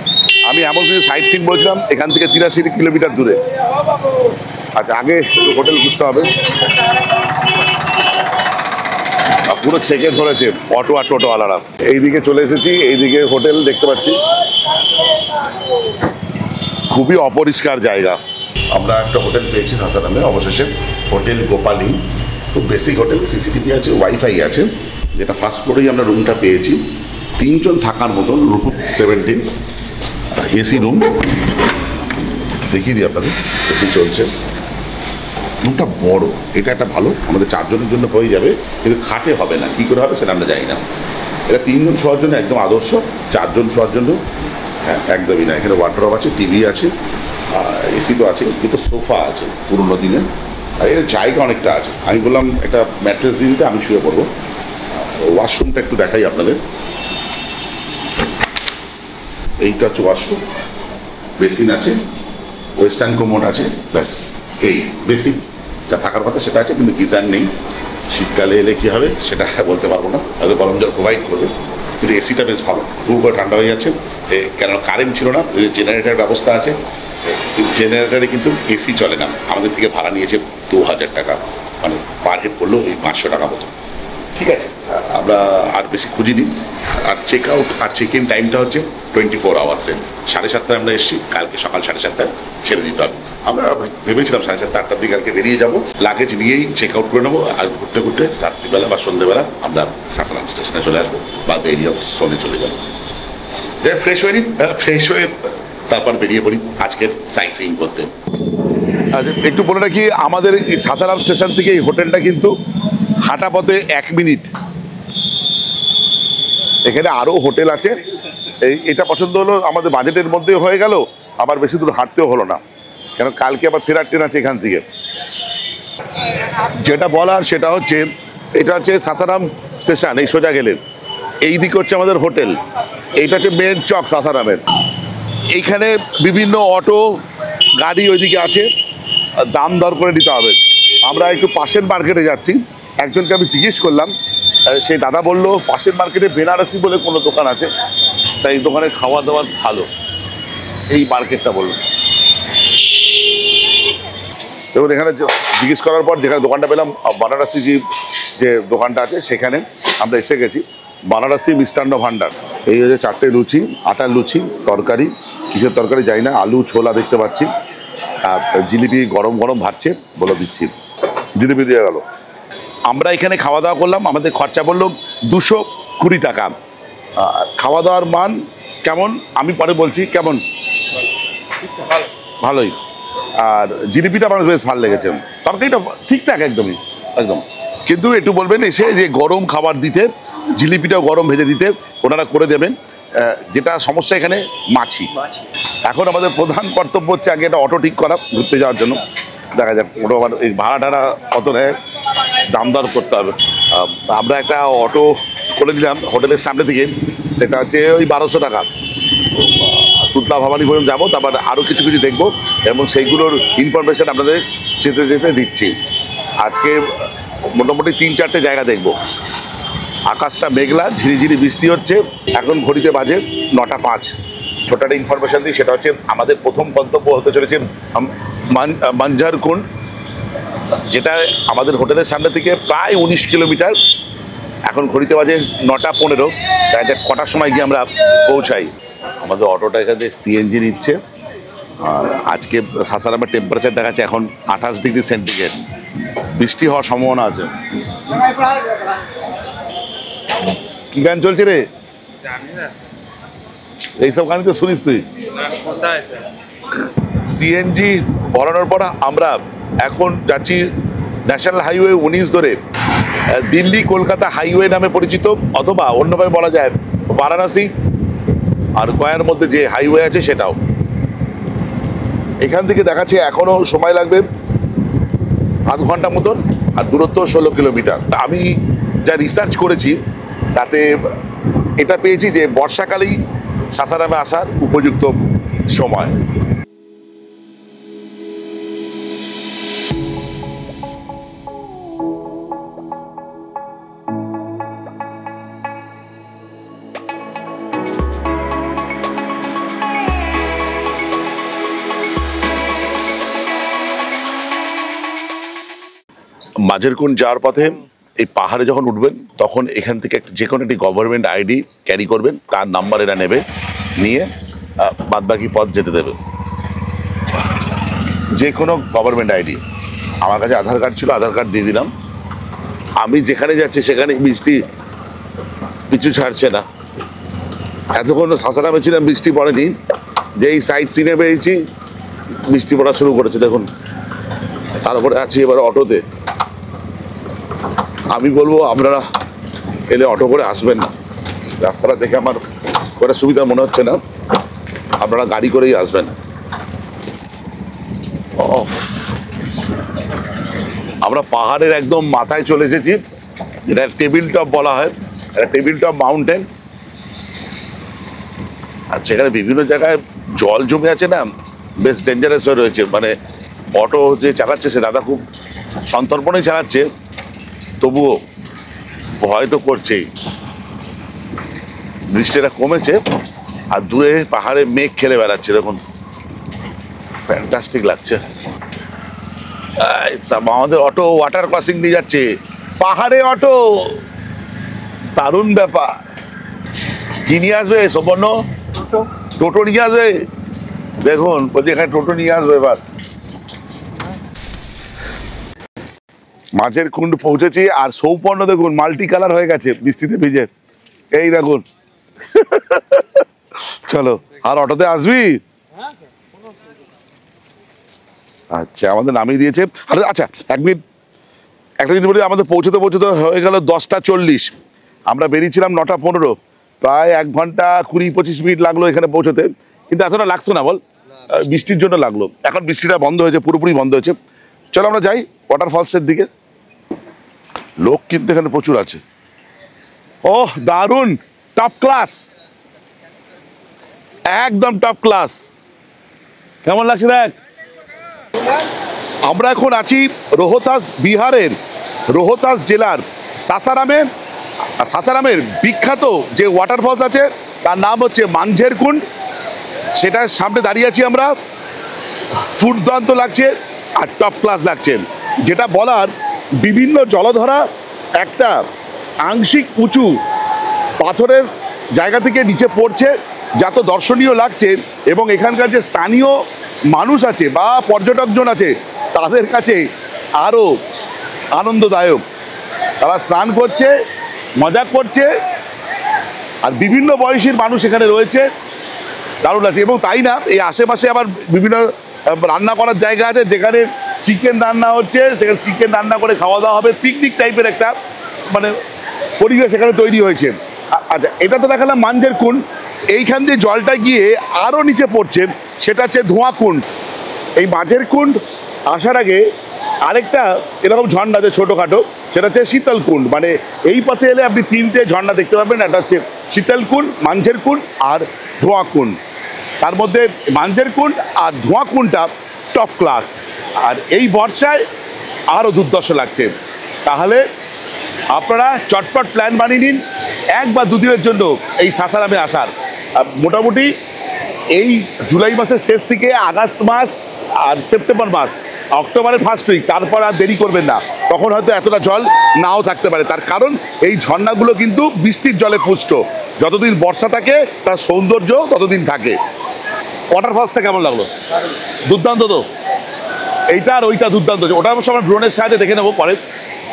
আমি এমন কিছু সাইট সিন বলছিলাম, এখান থেকে 83 কিলোমিটার দূরে। আচ্ছা, আগে হোটেল খুঁজতে হবে। পুরো চেকে ধরেছে অটো আর টোটোওয়ালারা। এইদিকে চলে এসেছি, এইদিকে হোটেল দেখতে পাচ্ছি। খুবই অপরিষ্কার জায়গা। আমরা একটা হোটেল পেয়েছি সাসারামে অবশেষে, হোটেল গোপালী। খুব বেসিক হোটেল, সিসিটিভি আছে, ওয়াইফাই আছে, যেটা ফার্স্ট ফ্লোরেই আমরা রুমটা পেয়েছি। 3 জন থাকার মতন, রুম 17, এসি রুম। দেখিয়ে দিই আপনাদের, এসি চলছে, রুমটা বড়, এটা একটা ভালো, আমাদের 4 জনের জন্য হয়ে যাবে, কিন্তু খাটে হবে না, কী করে হবে সেটা আমরা জানি না। এটা 3 জন শোয়ার জন্য একদম আদর্শ, 4 জন শোয়ার জন্য হ্যাঁ একদমই না। এখানে ওয়ার্ডরোব আছে, টিভি আছে, এসি তো আছে, দুটো সোফা আছে পুরোনো দিনের, আর এর জায়গা অনেকটা আছে। আমি বললাম একটা ম্যাট্রেস দিয়ে দিতে, আমি শুয়ে পড়বো। ওয়াশরুমটা একটু দেখাই আপনাদের। এইটা হচ্ছে ওয়াশরুম, বেসিন আছে, ওয়েস্টার্ন কোমোড আছে, ব্যাস এই বেসিক যা থাকার কথা সেটা আছে, কিন্তু গিজার নেই। শীতকালে এলে কী হবে সেটা বলতে পারবো না, হয়তো গরম জল প্রোভাইড করবে, কিন্তু এসিটা বেশ ভালো, খুব করে ঠান্ডা হয়ে যাচ্ছে। কেন কারেন্ট ছিল না, জেনারেটার ব্যবস্থা আছে, জেনারেটারে কিন্তু এসি চলে না। আমাদের থেকে ভাড়া নিয়েছে 2000 টাকা, মানে পার হেড পড়লো এই 500 টাকা মতো। ঠিক আছে, আমরা আর বেশি খুঁজিনি। আর চেক আউট আর চেক ইন টাইমটা হচ্ছে 24 আওয়ার্সে। 7:30 আমরা এসেছি, কালকে সকাল 7:30 ছেড়ে দিতে হবে। আমরা ভেবেছিলাম 7:30 8টার দিকে কালকে বেরিয়ে যাবো, লাগেজ নিয়েই চেক আউট করে নেবো, আর ঘুরতে ঘুরতে রাত্রিবেলা বা সন্ধ্যেবেলা আমরা সাসারাম স্টেশনে চলে আসবো, বা এরিয়া সোনে চলে যাবো। ফ্রেশ হয়ে নিই, ফ্রেশ হয়ে তারপর বেরিয়ে পড়ি আজকের সাইট সিইং করতে। আচ্ছা, একটু বলে রাখি, আমাদের এই সাসারাম স্টেশন থেকে এই হোটেলটা কিন্তু হাঁটা পথে 1 মিনিট। এখানে আরও হোটেল আছে, এটা পছন্দ হলো, আমাদের বাজেটের মধ্যে হয়ে গেল, আবার বেশি দূর হাঁটতেও হলো না, কেন কালকে আবার ফেরার ট্রেন আছে এখান থেকে। যেটা বলার সেটা হচ্ছে, এটা হচ্ছে সাসারাম স্টেশন, এই সোজা গেলে এই দিকে হচ্ছে আমাদের হোটেল, এইটা হচ্ছে মেন চক সাসারামের। এইখানে বিভিন্ন অটো গাড়ি ওইদিকে আছে, দাম দর করে নিতে হবে। আমরা একটু পাশের মার্কেটে যাচ্ছি, একজনকে আমি জিজ্ঞেস করলাম, সেই দাদা বললো পাশের মার্কেটে বেনারসি বলে কোনো দোকান আছে, তাই এই দোকানে খাওয়া দাওয়ার ভালো, এই মার্কেটটা বললো। এবং এখানে জিজ্ঞেস করার পর যেখানে দোকানটা পেলাম, বানারসি যে দোকানটা আছে সেখানে আমরা এসে গেছি। বানারসি মিষ্টান্ন ভাণ্ডার। এই হচ্ছে 4টে লুচি, আটার লুচি, তরকারি, কিসের তরকারি জানি না, আলু ছোলা দেখতে পাচ্ছি, আর জিলিপি গরম গরম ভাজছে, বলে দিচ্ছি, জিলিপি দিয়ে গেল। আমরা এখানে খাওয়া দাওয়া করলাম, আমাদের খরচা পড়লো 220 টাকা। খাওয়া দাওয়ার মান কেমন আমি পরে বলছি, কেমন ভালোই, আর জিলিপিটা আমার বেশ ভালো লেগেছে, তরকারিটা ঠিকঠাক একদমই একদম। কিন্তু একটু বলবেন এসে যে গরম খাবার দিতে, জিলিপিটাও গরম ভেজে দিতে, ওনারা করে দেবেন। যেটা সমস্যা এখানে মাছি। এখন আমাদের প্রধান কর্তব্য হচ্ছে আগে একটা অটো ঠিক করা ঘুরতে যাওয়ার জন্য, দেখা যাক ওটা আবার এই ভাড়া টাড়া কত নেয়, দাম দর করতে হবে। আমরা একটা অটো করে দিলাম হোটেলের সামনে থেকে, সেটা হচ্ছে ওই 1200 টাকা। তুতলা ভবানী পর্যন্ত যাবো, তারপর আরও কিছু কিছু দেখবো, এবং সেইগুলোর ইনফরমেশান আপনাদের যেতে যেতে দিচ্ছি। আজকে মোটামুটি 3-4টে জায়গা দেখবো। আকাশটা মেঘলা, ঝিরিঝিরি বৃষ্টি হচ্ছে, এখন ঘড়িতে বাজে 9:05। ছোট একটা ইনফরমেশান দিই, সেটা হচ্ছে আমাদের প্রথম গন্তব্য হতে চলেছে মানঝার কুন্ড, যেটা আমাদের হোটেলের সামনে থেকে প্রায় 19 কিলোমিটার। এখন ঘড়িতে বাজে 9:15, তাই কটার সময় গিয়ে আমরা পৌঁছাই। আমাদের অটোটা এখানে সিএনজি নিচ্ছে, আর আজকে সাসারামের টেম্পারেচার দেখাচ্ছে এখন 28 ডিগ্রি সেন্টিগ্রেড, বৃষ্টি হওয়ার সম্ভাবনা আছে। কি গান চলছে রে? এইসব গানই তো শুনিস তুই। সিএনজি ভরানোর পর আমরা এখন যাচ্ছি ন্যাশনাল হাইওয়ে 19 ধরে, দিল্লি কলকাতা হাইওয়ে নামে পরিচিত, অথবা অন্যভাবে বলা যায় বারাণসী আর গয়ার মধ্যে যে হাইওয়ে আছে সেটাও। এখান থেকে দেখাচ্ছে এখনও সময় লাগবে আধ ঘন্টা মতন, আর দূরত্ব 16 কিলোমিটার। আমি যা রিসার্চ করেছি তাতে এটা পেয়েছি যে বর্ষাকালেই সাসারামে আসার উপযুক্ত সময়। মাঝেরকুন্ড যাওয়ার পথে এই পাহাড়ে যখন উঠবেন, তখন এখান থেকে যে কোনো একটি গভর্নমেন্ট আইডি ক্যারি করবেন, তার নাম্বার এরা নেবে, নিয়ে বাদবাকি পথ যেতে দেবে। যে কোনো গভর্নমেন্ট আইডি। আমার কাছে আধার কার্ড ছিল, আধার কার্ড দিয়ে দিলাম। আমি যেখানে যাচ্ছি সেখানে বৃষ্টি কিছু ছাড়ছে না। এতক্ষণ সাসারামে ছিলাম, বৃষ্টি পড়েনি। যেই সাইড সিনে পেয়েছি বৃষ্টি পড়া শুরু করেছে দেখুন। তারপরে আছি এবার অটোতে। আমি বলবো আপনারা এলে অটো করে আসবেন না, রাস্তাটা দেখে আমার করে সুবিধা মনে হচ্ছে না, আপনারা গাড়ি করেই আসবেন। আমরা পাহাড়ের একদম মাথায় চলে এসেছি, যেটা টেবিল টপ বলা হয়, একটা টেবিল টপ মাউন্টেন। আর সেখানে বিভিন্ন জায়গায় জল জমে আছে না, বেশ ডেঞ্জারাস হয়ে রয়েছে। মানে অটো যে চালাচ্ছে সে দাদা খুব সন্তর্পণেই চালাচ্ছে, তবুও ভয় তো করছেই। বৃষ্টিটা কমেছে আর দূরে পাহাড়ে মেঘ খেলে বেড়াচ্ছে, দেখুন ফ্যান্টাস্টিক লাগছে। আমাদের অটো ওয়াটার ক্রসিং দিয়ে যাচ্ছে, পাহাড়ে অটো, দারুণ ব্যাপার। কি নিয়ে আসবে সুবর্ণ? টোটো নিয়ে আসবে, দেখুন বলছি এখানে টোটো নিয়ে আসবে। এবার মাছের কুণ্ড পৌঁছেছি, আর সৌপর্ণ দেখুন মাল্টি কালার হয়ে গেছে বৃষ্টিতে ভিজে, এই দেখুন। চলো, আর অটোতে আসবি? আচ্ছা, আমাদের নামিয়ে দিয়েছে। আরে আচ্ছা, এক মিনিট, একটা জিনিস বলি, আমাদের পৌঁছতে পৌঁছতে হয়ে গেল 10টা 40। আমরা বেরিয়েছিলাম 9টা 15, প্রায় 1 ঘন্টা 20-25 মিনিট লাগলো এখানে পৌঁছতে। কিন্তু এতটা লাগতো না বল, বৃষ্টির জন্য লাগলো। এখন বৃষ্টিটা বন্ধ হয়েছে, পুরোপুরি বন্ধ হয়েছে। চলো আমরা যাই ওয়াটারফলসের দিকে। লোক কিন্তু এখানে প্রচুর আছে। ওহ দারুণ, টপ ক্লাস, একদম টপ ক্লাস। কেমন লাগছে দেখ। আমরা এখন আছি রোহতাস, বিহারের রোহতাস জেলার সাসারামে। সাসারামের বিখ্যাত যে ওয়াটারফলস আছে তার নাম হচ্ছে মানঝের কুণ্ড। সেটার সামনে দাঁড়িয়ে আছি আমরা। দুর্দান্ত লাগছে আর টপ ক্লাস লাগছে। যেটা বলার, বিভিন্ন জলধারা একটা আংশিক উঁচু পাথরের জায়গা থেকে নিচে পড়ছে, যা তো দর্শনীয় লাগছে। এবং এখানকার যে স্থানীয় মানুষ আছে বা পর্যটকজন আছে তাদের কাছে আরও আনন্দদায়ক। তারা স্নান করছে, মজা করছে, আর বিভিন্ন বয়সীর মানুষ এখানে রয়েছে, দারুণ লাগছে। এবং তাই না, এই আশেপাশে আবার বিভিন্ন রান্না করার জায়গা আছে, যেখানে চিকেন রান্না হচ্ছে, সেখানে চিকেন রান্না করে খাওয়া দাওয়া হবে। পিকনিক টাইপের একটা মানে পরিবেশ এখানে তৈরি হয়েছে। আচ্ছা, এটা তো দেখালাম মানঝের কুণ্ড। এইখান দিয়ে জলটা গিয়ে আরও নিচে পড়ছে, সেটা হচ্ছে ধোঁয়া কুণ্ড। এই মাঝের কুণ্ড আসার আগে আরেকটা এরকম ঝর্ণা আছে ছোটোখাটো, সেটা হচ্ছে শীতল কুণ্ড। মানে এই পথে এলে আপনি 3টে ঝর্ণা দেখতে পাবেন। একটা হচ্ছে শীতল কুণ্ড, মানঝের কুণ্ড আর ধোঁয়া কুণ্ড। তার মধ্যে মানঝের কুণ্ড আর ধোঁয়া কুণ্ডটা টপ ক্লাস, আর এই বর্ষায় আরও দুর্দর্শ লাগছে। তাহলে আপনারা চটপট প্ল্যান বানিয়ে নিন 1 বা 2 দিনের জন্য এই সাসারামে আসার। মোটামুটি এই জুলাই মাসের শেষ থেকে আগস্ট মাস আর সেপ্টেম্বর মাস, অক্টোবরের 1st উইক, তারপর আর দেরি করবেন না। তখন হয়তো এতটা জল নাও থাকতে পারে। তার কারণ এই ঝর্ণাগুলো কিন্তু বৃষ্টির জলে পুষ্ট। যতদিন বর্ষা থাকে তার সৌন্দর্য ততদিন থাকে। ওয়াটারফলসটা কেমন লাগলো? দুর্দান্ত তো, এইটা আর ওইটা দুর্দান্ত। ওটা অবশ্য আমরা ড্রোনের সাহায্যে দেখে নেবো পরে।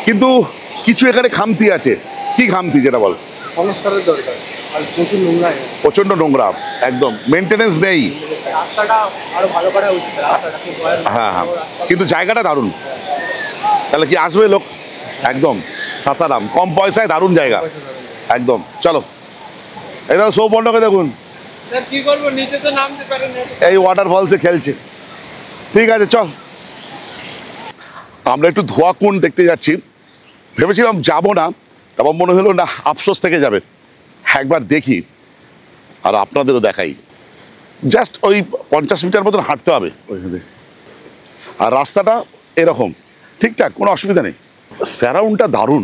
কিন্তু কিছু এখানে খামতি আছে। কি খামতি যেটা বল? সংস্কারের দরকার, আর প্রচুর নোংরা, প্রচণ্ড নোংরা, একদম মেনটেনেন্স নেই। রাস্তাটা আরো ভালো করা উচিত। হ্যাঁ হ্যাঁ, কিন্তু জায়গাটা দারুণ। তাহলে কি আসবে লোক? একদম সাসারাম, কম পয়সায় দারুণ জায়গা একদম। চলো, এটা সৌপর্ণকে দেখুন কি করবো, নিচে তো নামতে পারে না, এই ওয়াটারফলসে খেলছে। ঠিক আছে চল, আমরা একটু ধোঁয়া কুণ্ড দেখতে যাচ্ছি। ভেবেছিলাম যাবো না, তারপর মনে হলো না, আফসোস থেকে যাবে, একবার দেখি আর আপনাদেরও দেখাই। জাস্ট ওই 50 মিটার মতন হাঁটতে হবে ওইখানে, আর রাস্তাটা এরকম ঠিকঠাক, কোনো অসুবিধা নেই। স্যারাউন্ডটা দারুণ,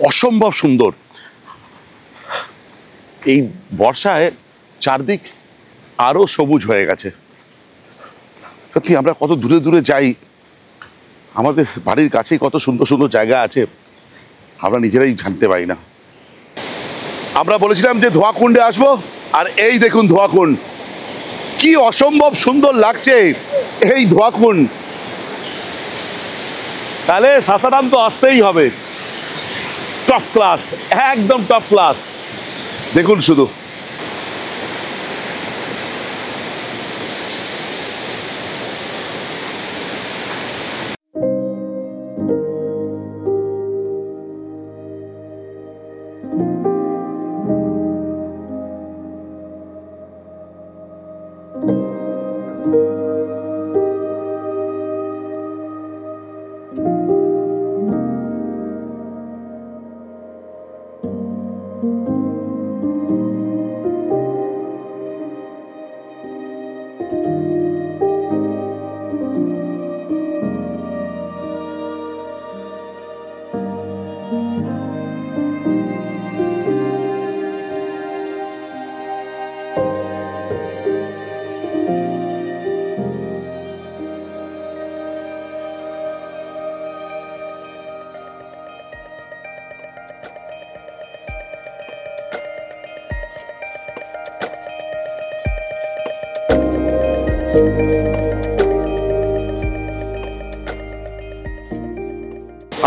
অসম্ভব সুন্দর। এই বর্ষায় চারদিক আরও সবুজ হয়ে গেছে। সত্যি আমরা কত দূরে দূরে যাই, আমাদের বাড়ির কাছেই কত সুন্দর সুন্দর জায়গা আছে, আমরা নিজেরাই জানতে পারি না। আমরা বলেছিলাম যে ধোঁয়া কুণ্ডে আসবো, আর এই দেখুন ধোঁয়া কুণ্ড, কি অসম্ভব সুন্দর লাগছে। এই ধোয়াকুন্ড, তাহলে সাসারাম তো আসতেই হবে। টপ ক্লাস, একদম টপ ক্লাস। দেখুন শুধু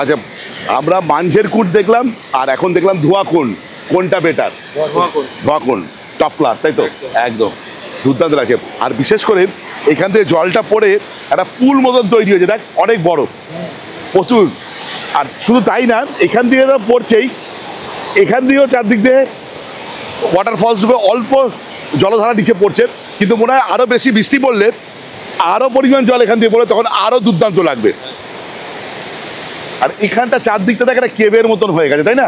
আচ্ছা, আমরা মাঞ্ঝের কুণ্ড দেখলাম আর এখন দেখলাম ধোয়াকুন্ড, কোনটা বেটার? ধোয়াকুন্ড টপ ক্লাস, তাই তো? একদম দুর্দান্ত লাগে। আর বিশেষ করে এখান থেকে জলটা পড়ে একটা পুল মতন তৈরি হয়েছে, দেখ অনেক বড়, প্রচুর। আর শুধু তাই না, এখান থেকে তো পড়ছেই, এখান দিয়েও চারদিক দিয়ে ওয়াটারফলস অল্প জলধারা নিচে পড়ছে, কিন্তু মনে হয় আরও বেশি বৃষ্টি পড়লে আরও পরিমাণ জল এখান দিয়ে পড়ে, তখন আরও দুর্দান্ত লাগবে। আর এখানটা চারদিকটা দেখ একটা কেবের মতন হয়ে গেছে, তাই না?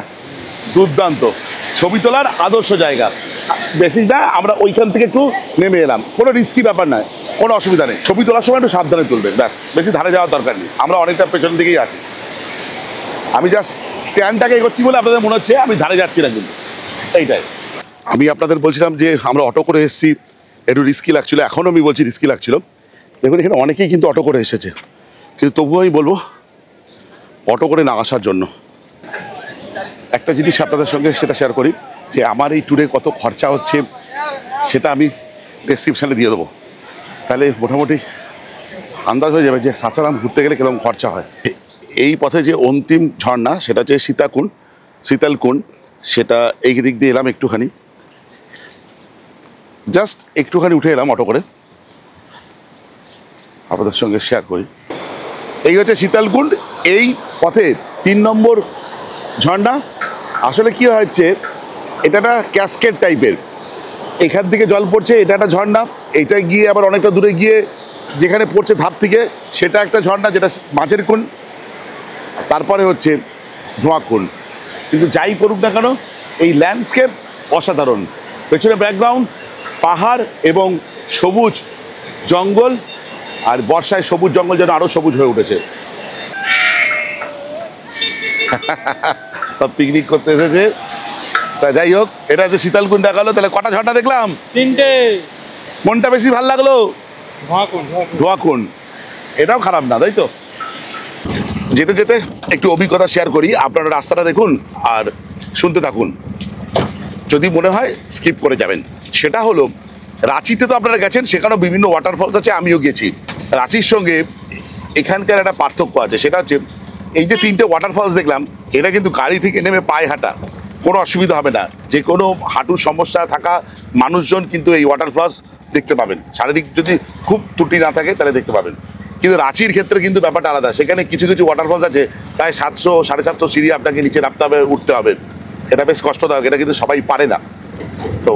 দুর্দান্ত ছবি তোলার আদর্শ জায়গা। বেশি না, আমরা ওইখান থেকে একটু নেমে এলাম, কোনো রিস্কি ব্যাপার নয়, কোনো অসুবিধা নেই। ছবি তোলার সময় একটু সাবধানে তুলবেন, ব্যাস, বেশি ধারে যাওয়ার দরকার নেই। আমরা অনেকটা পেছন দিকেই আছি। আমি জাস্ট স্ট্যান্ডটাকে এগোচ্ছি বলে আপনাদের মনে হচ্ছে আমি ধারে যাচ্ছি না, কিন্তু এইটাই। আমি আপনাদের বলছিলাম যে আমরা অটো করে এসেছি, একটু রিস্কি লাগছিলো, এখনও আমি বলছি রিস্কি লাগছিল। দেখুন এখানে অনেকেই কিন্তু অটো করে এসেছে, কিন্তু তবুও আমি বলবো অটো করে না আসার জন্য। একটা জিনিস আপনাদের সঙ্গে সেটা শেয়ার করি, যে আমার এই ট্যুরে কত খরচা হচ্ছে সেটা আমি ডেসক্রিপশানে দিয়ে দেবো, তাহলে মোটামুটি আন্দাজ হয়ে যাবে যে সাসারাম ঘুরতে গেলে কীরকম খরচা হয়। এই পথে যে অন্তিম ঝর্ণা সেটা হচ্ছে শীতলকুণ্ড, সেটা এই দিক দিয়ে এলাম একটুখানি, জাস্ট একটুখানি উঠে এলাম অটো করে, আপনাদের সঙ্গে শেয়ার করি। এই হচ্ছে শীতলকুণ্ড, এই পথে 3 নম্বর ঝর্ণা। আসলে কি হচ্ছে, এটা একটা ক্যাসকেড টাইপের, এখান থেকে জল পড়ছে, এটা একটা ঝর্ণা, এইটা গিয়ে আবার অনেকটা দূরে গিয়ে যেখানে পড়ছে ধাপ থেকে সেটা একটা ঝর্ণা, যেটা মাঝের কুণ্ড, তারপরে হচ্ছে ধোঁয়াকুণ্ড। কিন্তু যাই করুক না কেন, এই ল্যান্ডস্কেপ অসাধারণ। পেছনে ব্যাকগ্রাউন্ড পাহাড় এবং সবুজ জঙ্গল, আর বর্ষায় সবুজ জঙ্গল যেন আরও সবুজ হয়ে উঠেছে। সব পিকনিক করতে এসেছে। তা যাই হোক, এটা যে শীতলকুণ্ড দেখালো, তাহলে কটা ঝর্ণা দেখলাম? 3টে। কোনটা বেশি ভালো লাগলো? ধোঁয়াকুণ্ড। এটাও খারাপ না, তাই তো? যেতে যেতে একটু অভিজ্ঞতা শেয়ার করি, আপনারা রাস্তাটা দেখুন আর শুনতে থাকুন, যদি মনে হয় স্কিপ করে যাবেন। সেটা হলো, রাঁচিতে তো আপনারা গেছেন, সেখানেও বিভিন্ন ওয়াটারফলস আছে, আমিও গেছি। রাঁচির সঙ্গে এখানকার একটা পার্থক্য আছে, সেটা হচ্ছে এই যে 3টে ওয়াটারফলস দেখলাম, এটা কিন্তু গাড়ি থেকে নেমে পায়ে হাঁটা, কোনো অসুবিধা হবে না। যে কোনো হাঁটুর সমস্যা থাকা মানুষজন কিন্তু এই ওয়াটারফলস দেখতে পাবেন, শারীরিক যদি খুব ত্রুটি না থাকে তাহলে দেখতে পাবেন। কিন্তু রাঁচির ক্ষেত্রে কিন্তু ব্যাপারটা আলাদা, সেখানে কিছু কিছু ওয়াটারফলস আছে প্রায় 700-750 সিঁড়ি আপনাকে নিচে নামতে হবে, উঠতে হবে, এটা বেশ কষ্টদায়ক, এটা কিন্তু সবাই পারে না। তো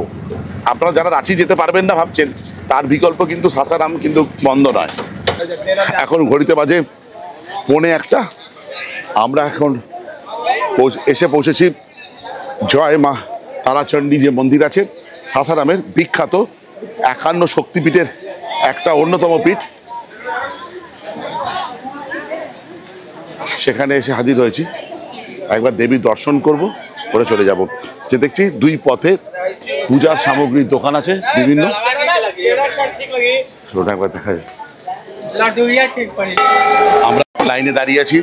আপনারা যারা রাঁচি যেতে পারবেন না ভাবছেন, তার বিকল্প কিন্তু সাসারাম কিন্তু বন্ধ নয়। এখন ঘড়িতে বাজে 1:45, আমরা এখন এসে পৌঁছেছি জয় মা তারাচণ্ডী যে মন্দির আছে সাসারামের, বিখ্যাত 51 শক্তিপীঠের একটা অন্যতম পীঠ, সেখানে এসে হাজির হয়েছি। একবার দেবীর দর্শন করব, করে চলে যাব। যে দেখছি 2 পথে পূজার সামগ্রীর দোকান আছে বিভিন্ন, একবার দেখা যায়। আমরা লাইনে দাঁড়িয়ে আছি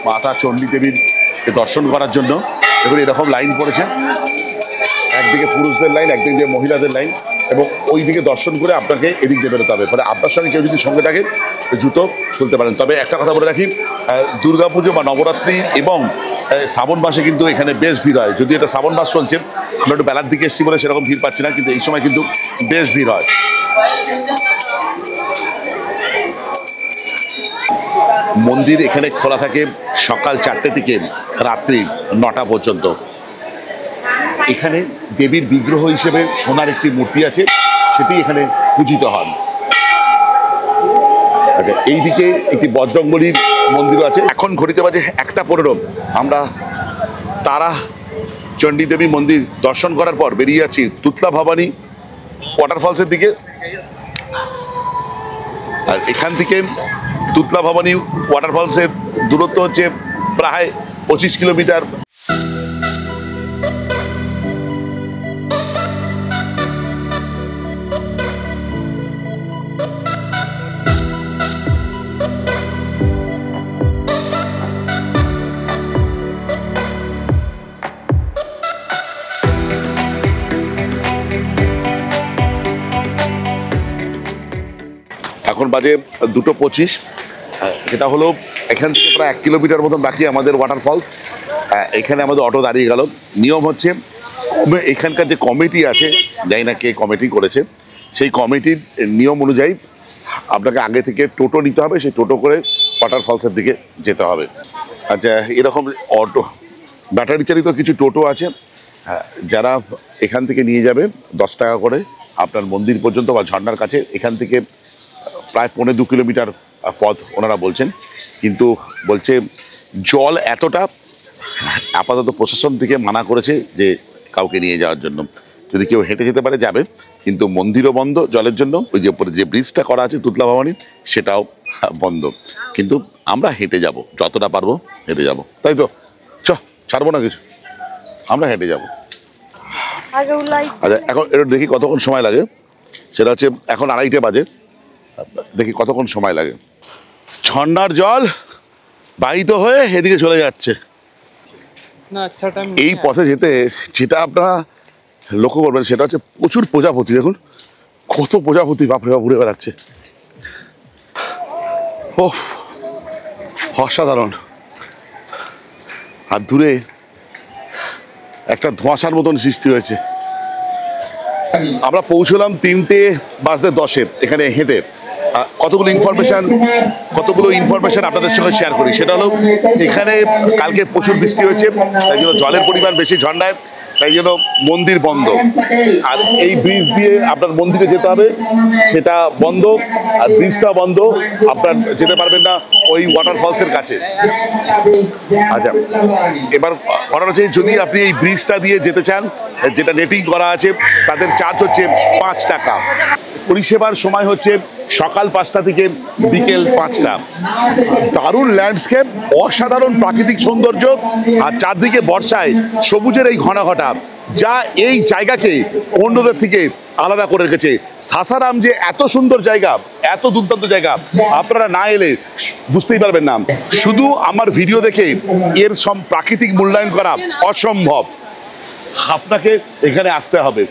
মাতা চণ্ডী দেবীর দর্শন করার জন্য। এবার এরকম লাইন পড়েছে, একদিকে পুরুষদের লাইন, একদিকে মহিলাদের লাইন। এবং ওই দিকে দর্শন করে আপনাকে এদিক দিয়ে বেরোতে হবে। ফলে আপনার সঙ্গে কেউ যদি সঙ্গে থাকে জুতো খুলতে পারেন। তবে একটা কথা বলে রাখি, দুর্গাপুজো বা নবরাত্রি এবং শ্রাবণ মাসে কিন্তু এখানে বেশ ভিড় হয়। যদি এটা শ্রাবণ মাস চলছে, আমরা একটু বেলার দিকে এসেছি বলে সেরকম ভিড় পাচ্ছি না, কিন্তু এই সময় কিন্তু বেশ ভিড় হয়। মন্দির এখানে খোলা থাকে সকাল 4টে থেকে রাত্রি 9টা পর্যন্ত। এখানে দেবীর বিগ্রহ হিসেবে সোনার একটি মূর্তি আছে, সেটি এখানে পূজিত হন। আচ্ছা, এইদিকে একটি বজরংবলীর মন্দিরও আছে। এখন ঘড়িতে বাজে 1টা 15। আমরা তারা চণ্ডী দেবী মন্দির দর্শন করার পর বেরিয়ে যাচ্ছি তুতলা ভবানী ওয়াটারফলসের দিকে। আর এখান থেকে তুতলা ভবানী ওয়াটারফলসের দূরত্ব হচ্ছে প্রায় 25 কিলোমিটার। এখন বাজে 2:25। যেটা হলো এখান থেকে প্রায় 1 কিলোমিটার মতন বাকি আমাদের ওয়াটারফলস। এখানে আমাদের অটো দাঁড়িয়ে গেল। নিয়ম হচ্ছে এখানকার যে কমিটি আছে, জানি না কে কমিটি করেছে, সেই কমিটির নিয়ম অনুযায়ী আপনাকে আগে থেকে টোটো নিতে হবে, সেই টোটো করে ওয়াটারফলসের দিকে যেতে হবে। আচ্ছা, এরকম অটো ব্যাটারি চালিত কিছু টোটো আছে, যারা এখান থেকে নিয়ে যাবে 10 টাকা করে আপনার মন্দির পর্যন্ত বা ঝর্ণার কাছে। এখান থেকে প্রায় 1.25 কিলোমিটার পথ ওনারা বলছেন, কিন্তু বলছে জল এতটা, আপাতত প্রশাসন থেকে মানা করেছে যে কাউকে নিয়ে যাওয়ার জন্য। যদি কেউ হেঁটে যেতে পারে যাবে, কিন্তু মন্দিরও বন্ধ জলের জন্য। ওই যে উপরে যে ব্রিজটা করা আছে তুতলা ভবানীর, সেটাও বন্ধ। কিন্তু আমরা হেঁটে যাব, যতটা পারবো হেঁটে যাব, তাই তো? ছাড়বো না কিছু, আমরা হেঁটে যাব। আচ্ছা, এখন এটা দেখি কতক্ষণ সময় লাগে। সেটা হচ্ছে এখন 2:30 বাজে, দেখি কতক্ষণ সময় লাগে। ঝর্ণার জল বাহিত হয়ে এদিকে চলে যাচ্ছে। এই পথে যেতে যেটা আপনারা লক্ষ্য করবেন সেটা হচ্ছে প্রচুর প্রজাপতি। দেখুন কত প্রজাপতি বাপরে বাপ উড়ে বেড়াচ্ছে। ও অসাধারণ। আর দূরে একটা ধোঁয়াশার মতন সৃষ্টি হয়েছে। আমরা পৌঁছলাম 3:10 এখানে হেঁটে। কতগুলো ইনফরমেশন আপনাদের সঙ্গে শেয়ার করি। সেটা হলো, এখানে কালকে প্রচুর বৃষ্টি হয়েছে, তাই জন্য জলের পরিমাণ বেশি ঝর্ণায়, তাই জন্য মন্দির বন্ধ। আর এই ব্রিজ দিয়ে আপনার মন্দিরে যেতে হবে, সেটা বন্ধ। আর ব্রিজটা বন্ধ, আপনার যেতে পারবেন না ওই ওয়াটারফলসের কাছে। আচ্ছা, এবার কথা হচ্ছে, যদি আপনি এই ব্রিজটা দিয়ে যেতে চান, যেটা নেটিং করা আছে, তাদের চার্জ হচ্ছে 5 টাকা। পরিষেবার সময় হচ্ছে সকাল 5টা থেকে বিকেল 5টা। দারুণ ল্যান্ডস্কেপ, অসাধারণ প্রাকৃতিক সৌন্দর্য, আর চারদিকে বর্ষায় সবুজের এই ঘনাঘটা, যা এই জায়গাকে অন্যদের থেকে আলাদা করে রেখেছে। সাসারাম যে এত সুন্দর জায়গা, এত দুর্দান্ত জায়গা, আপনারা না এলে বুঝতেই পারবেন না। শুধু আমার ভিডিও দেখে এর প্রাকৃতিক মূল্যায়ন করা অসম্ভব। আপনাকে এখানে আসতে হবে।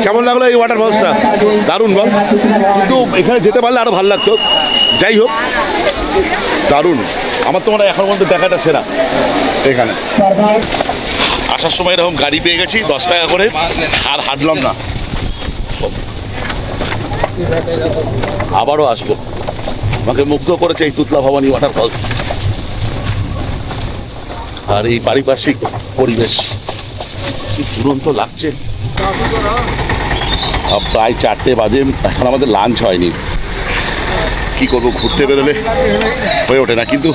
কেমন লাগলো এই ওয়াটার ফলসটা? দারুণ বল, কিন্তু এখানে যেতে পারলে আরো ভালো লাগতো। যাই হোক, দারুণ। আমার তো মনে হয় এখন পর্যন্ত দেখাটা সেরা। এখানে আসার সময় এরকম গাড়ি পেয়ে গেছি 10 টাকা করে, আর হাঁটলাম না, আবারও আসবো। আমাকে মুগ্ধ করেছে এই তুতলা ভবানী ওয়াটার ফলস আর এই পারিপার্শ্বিক পরিবেশ, কি দুরন্ত লাগছে। প্রায় 4টে বাজে, এখন আমাদের লাঞ্চ হয়নি। কি করবো, ঘুরতে বেরোলে হয়ে ওঠে না, কিন্তু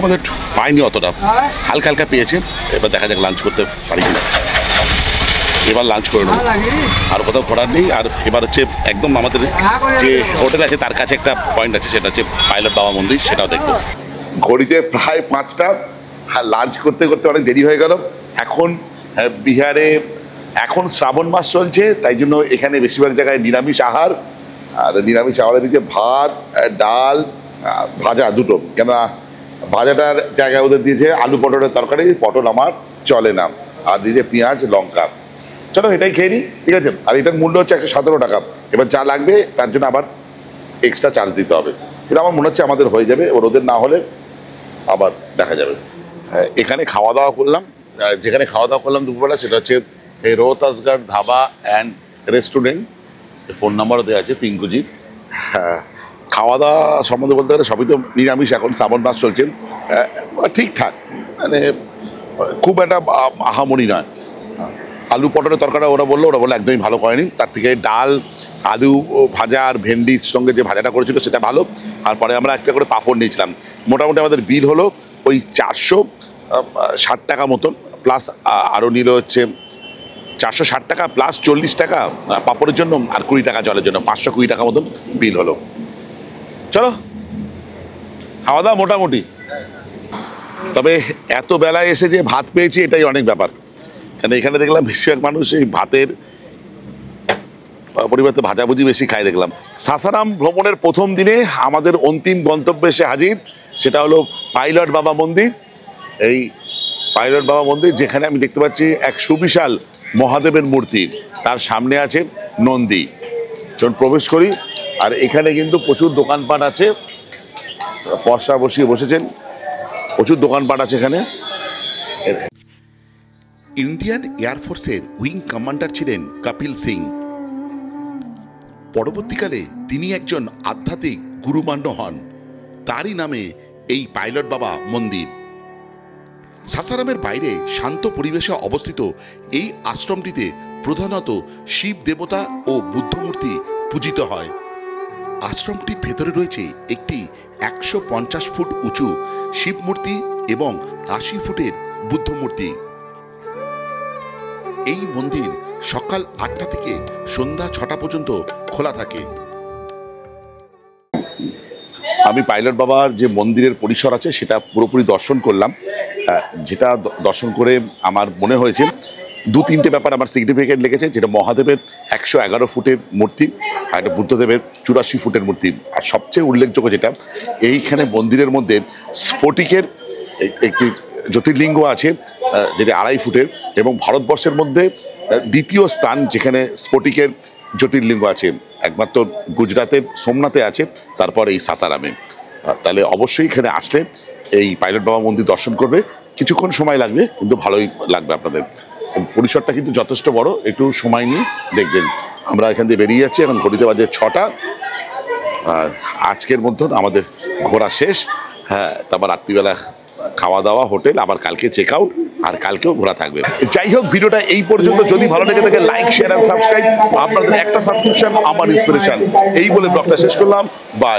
আমাদের পাইনি অতটা, হালকা হালকা পেয়েছে। এবার দেখা যাক লাঞ্চ করতে পারি কিনা। এবার লাঞ্চ করে নেবো, আর কোথাও ঘোরার নেই। আর এবার হচ্ছে একদম আমাদের যে হোটেল আছে তার কাছে একটা পয়েন্ট আছে, সেটা হচ্ছে পাইলট বাবা মন্দির, সেটাও দেখবো। ঘড়িতে প্রায় 5টা, আর লাঞ্চ করতে করতে অনেক দেরি হয়ে গেল। এখন বিহারে এখন শ্রাবণ মাস চলছে, তাই জন্য এখানে বেশিরভাগ জায়গায় নিরামিষ আহার। আর নিরামিষ আহারে দিচ্ছে ভাত, ডাল, ভাজা দুটো। কেন ভাজাটার জায়গায় ওদের দিয়েছে আলু পটলের তরকারি, পটল আমার চলে না, আর দিয়েছে পেঁয়াজ লঙ্কা। চলো এটাই খেয়ে নিই, ঠিক আছে। আর এটার মূল্য হচ্ছে 117 টাকা। এবার যা লাগবে তার জন্য আবার এক্সট্রা চার্জ দিতে হবে। কিন্তু আমার মনে হচ্ছে আমাদের হয়ে যাবে, ওদের না হলে আবার দেখা যাবে। এখানে খাওয়া দাওয়া করলাম, যেখানে খাওয়া দাওয়া করলাম দুপুরবেলা, সেটা হচ্ছে Rohtasgarh dhaba and restaurant. Phone নাম্বারও দেওয়া আছে পিঙ্কুজি। হ্যাঁ, খাওয়া দাওয়া সম্বন্ধে বলতে গেলে সবই তো নিরামিষ, এখন শ্রাবণ মাস চলছে, ঠিকঠাক, মানে খুব একটা আহামরি নয়। আলু পটলের তরকারিটা ওরা বললো একদমই ভালো করেনি। তার থেকে ডাল, আলু ভাজা আর ভেন্ডির সঙ্গে যে ভাজাটা করেছিল সেটা ভালো। আর পরে আমরা একটা করে পাঁপড় নিয়েছিলাম। মোটামুটি আমাদের বিল হলো ওই 460 টাকা মতন, প্লাস আরও নিল হচ্ছে 460 টাকা প্লাস 40 টাকা পাঁপড়ের জন্য, আর 20 টাকা জলের জন্য, 520 টাকা মতন বিল হলো। চলো খাওয়া দাওয়া মোটামুটি। তবে এত বেলায় এসে যে ভাত পেয়েছি এটাই অনেক ব্যাপার। কারণ এখানে দেখলাম বেশিরভাগ মানুষ এই ভাতের পরিবর্তে ভাজাভুজি বেশি খায় দেখলাম। সাসারাম ভ্রমণের প্রথম দিনে আমাদের অন্তিম গন্তব্যে এসে হাজির, সেটা হলো পাইলট বাবা মন্দির। এই পাইলট বাবা মন্দির, যেখানে আমি দেখতে পাচ্ছি এক সুবিশাল মহাদেবের মূর্তি, তার সামনে আছে নন্দী। চলুন প্রবেশ করি। আর এখানে কিন্তু প্রচুর দোকানপাট আছে, পর্সা বসিয়ে বসেছেন, প্রচুর দোকানপাট আছে এখানে। ইন্ডিয়ান এয়ারফোর্সের উইং কমান্ডার ছিলেন কপিল সিং। পরবর্তীকালে তিনি একজন আধ্যাত্মিক গুরুমান্য হন। তারই নামে এই পাইলট বাবা মন্দির। সাসারামের বাইরে শান্ত পরিবেশে অবস্থিত এই আশ্রমটিতে প্রধানত শিব দেবতা ও বুদ্ধমূর্তি পূজিত হয়। আশ্রমটির ভেতরে রয়েছে একটি 150 ফুট উঁচু শিব মূর্তি এবং 80 ফুটের বুদ্ধমূর্তি। এই মন্দির সকাল 8টা থেকে সন্ধ্যা 6টা পর্যন্ত খোলা থাকে। আমি পাইলট বাবার যে মন্দিরের পরিসর আছে সেটা পুরোপুরি দর্শন করলাম। যেটা দর্শন করে আমার মনে হয়েছে 2-3টে ব্যাপার আমার সিগনিফিকেন্ট লেগেছে। যেটা মহাদেবের 111 ফুটের মূর্তি, আর একটা বুদ্ধদেবের 84 ফুটের মূর্তি। আর সবচেয়ে উল্লেখযোগ্য যেটা, এইখানে মন্দিরের মধ্যে স্ফটিকের একটি জ্যোতির্লিঙ্গ আছে, যেটা 2.5 ফুটের, এবং ভারতবর্ষের মধ্যে দ্বিতীয় স্থান যেখানে স্ফটিকের জ্যোতির্লিঙ্গ আছে। একমাত্র গুজরাতের সোমনাথে আছে, তারপর এই সাসারামে। তাহলে অবশ্যই এখানে আসলে এই পাইলট বাবা মন্দির দর্শন করবে। কিছুক্ষণ সময় লাগবে, কিন্তু ভালোই লাগবে আপনাদের। পরিসরটা কিন্তু যথেষ্ট বড়, একটু সময় নিয়ে দেখবেন। আমরা এখান দিয়ে বেরিয়ে যাচ্ছি, এখন ঘড়িতে বাজে 6টা। আর আজকের মধ্যে আমাদের ঘোরা শেষ। হ্যাঁ, তারপর রাত্রিবেলা খাওয়া দাওয়া, হোটেল, আবার কালকে চেক আউট, আর কালকেও ঘোরা থাকবে। যাই হোক, ভিডিওটা এই পর্যন্ত। যদি ভালো লেগে থাকে লাইক, শেয়ার অ্যান্ড সাবস্ক্রাইব। আপনাদের একটা সাবস্ক্রিপশন আমার ইন্সপিরেশন। এই বলে ব্লগটা শেষ করলাম। বাই।